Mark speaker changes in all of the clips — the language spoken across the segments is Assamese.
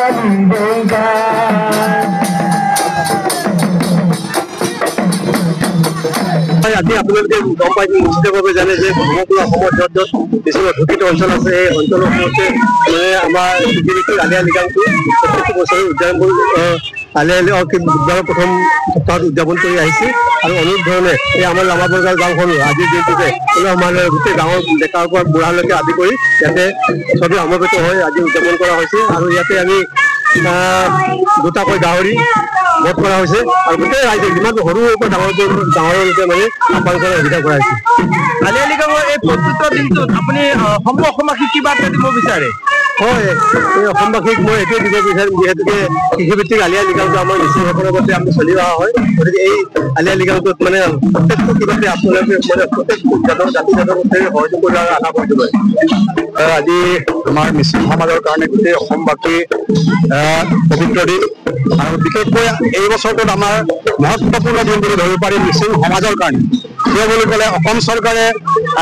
Speaker 1: আজি আপোনালোকে গম পাই নিশ্চিতভাৱে জানে যে সমগ্ৰ অসমত য'ত য'ত কিছুমান দূষিত অঞ্চল আছে এই অঞ্চলসমূহতে মানে আমাৰ পৃথিৱীৰ আলি আই লৃগাংটো প্ৰত্যেক বছৰে উদযাপন বুধবাৰৰ প্ৰথম সপ্তাহত উদযাপন কৰি আহিছে আৰু অনুৰূপ ধৰণে এই আমাৰ লামাবৰগাঁও গাঁওখনো আজিৰ দিনটোতে মানে গোটেই গাঁৱৰ ডেকাৰ পৰা বুঢ়ালৈকে আদি কৰি ইয়াতে চবেই সমবেত হৈ আজি উদযাপন কৰা হৈছে আৰু ইয়াতে আমি দুটাকৈ গাহৰি বধ কৰা হৈছে আৰু গোটেই ৰাইজে যিমান সৰুৰ পৰা ডাঙৰলৈকে মানে আহ্বান কৰাৰ সুবিধা কৰা হৈছে।
Speaker 2: আলি আই লৃগাঙৰ এই প্ৰস্তুত দিনটোত আপুনি অসমবাসীক কি বাৰ্তা দিব বিচাৰে?
Speaker 1: হয়, এই অসমবাসীক মই এইটোৱে দিব বিচাৰিম যিহেতুকে কৃষিভিত্তিক আলি আই লৃগাংটো আমাৰ মিচিংসকলৰ বাবে আমি চলি অহা হয়, গতিকে এই আলি আই লৃগাংটোত মানে প্ৰত্যেকটো কিবাতে আপোনালোকে মানে প্ৰত্যেক জাতি জাতৰ মতে সহযোগ কৰাৰ আশা কৰিব। আজি আমাৰ মিচিং সমাজৰ কাৰণে গোটেই অসমবাসী পবিত্ৰ দিন আৰু বিশেষকৈ এই বছৰটোত আমাৰ মহত্বপূৰ্ণ দিন বুলি ধৰিব পাৰি মিচিং সমাজৰ কাৰণে। কিয় বুলি ক'লে অসম চৰকাৰে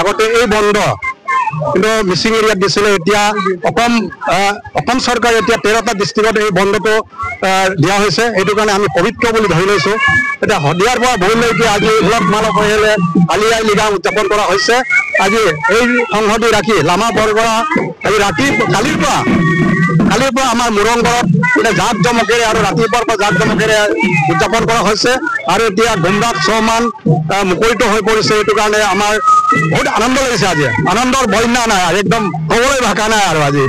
Speaker 1: আগতে এই বন্ধ কিন্তু মিচিং এৰিয়াত দিছিলে, এতিয়া অসম চৰকাৰে এতিয়া 13টা ডিষ্ট্ৰিক্টত এই বন্ধটো দিয়া হৈছে। সেইটো কাৰণে আমি পবিত্ৰ বুলি ধৰি লৈছোঁ। এতিয়া শদিয়াৰ পৰা বহুলৈকে আজি উলট মালক হৈ আলি আই লৃগাং উদযাপন কৰা হৈছে। আজি এই সংহতি ৰাখি লামা বৰগড়া আজি কালিৰ পৰা আমাৰ মুৰংগড়ত জাক জমকেৰে আৰু ৰাতিপুৱাৰ পৰা জাক জমকেৰে উদযাপন কৰা হৈছে আৰু এতিয়া গুমৰাগ চহমান মুকলিত হৈ পৰিছে। সেইটো কাৰণে আমাৰ বহুত আনন্দ লাগিছে। আজি আনন্দৰ বন্যা নাই আৰু একদম ক'বলৈ ভাষা নাই আৰু আজি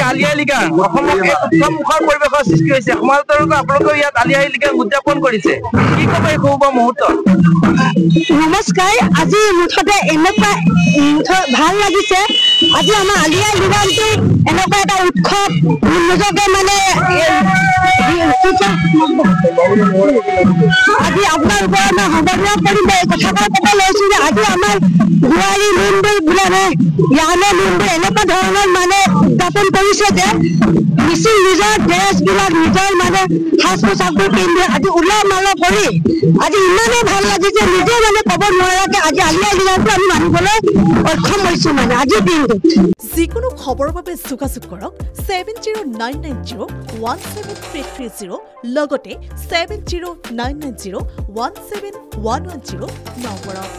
Speaker 2: আলি আই লৃগাং অসমত এক উৎসৱমুখৰ পৰিৱেশৰ সৃষ্টি হৈছে। সমাজতকৈ আপোনালোকে ইয়াত আলি আই লৃগাং উদযাপন কৰিছে, কি ক'ব এই শুভ মুহূৰ্তত?
Speaker 3: নমস্কাৰ। আজি মুঠতে এনেকুৱা ভাল লাগিছে। আজি আমাৰ আলি আই লৃগাংটো এনেকুৱা এটা উৎসৱ নিজকে মানে আজি আপোনালোকৰ মই সৰ্বমূলক কৰিম এই কথাষাৰ ক'ব লৈছো যে আজি আমাৰ বোৱাৰী লোনবোৰ বোলে ইয়ানে লোনবোৰ এনেকুৱা ধৰণৰ মানে উদযাপন কৰিছে যে মিচিং নিজৰ ড্ৰেছবিলাক নিজৰ মানে সাজ পোছাকবোৰ পিন্ধি আজি উলহ মালহ কৰি আজি ইমানেই ভাল লাগিছে নিজে মানে ক'ব নোৱাৰাকে আজি আলি আই লৃগাংটো আমি মানিবলৈ সক্ষম হৈছো মানে আজিৰ দিনটোত।
Speaker 4: যিকোনো খবৰৰ বাবে যোগাযোগ কৰক 7099017330 লগতে 7099017110 নম্বৰত।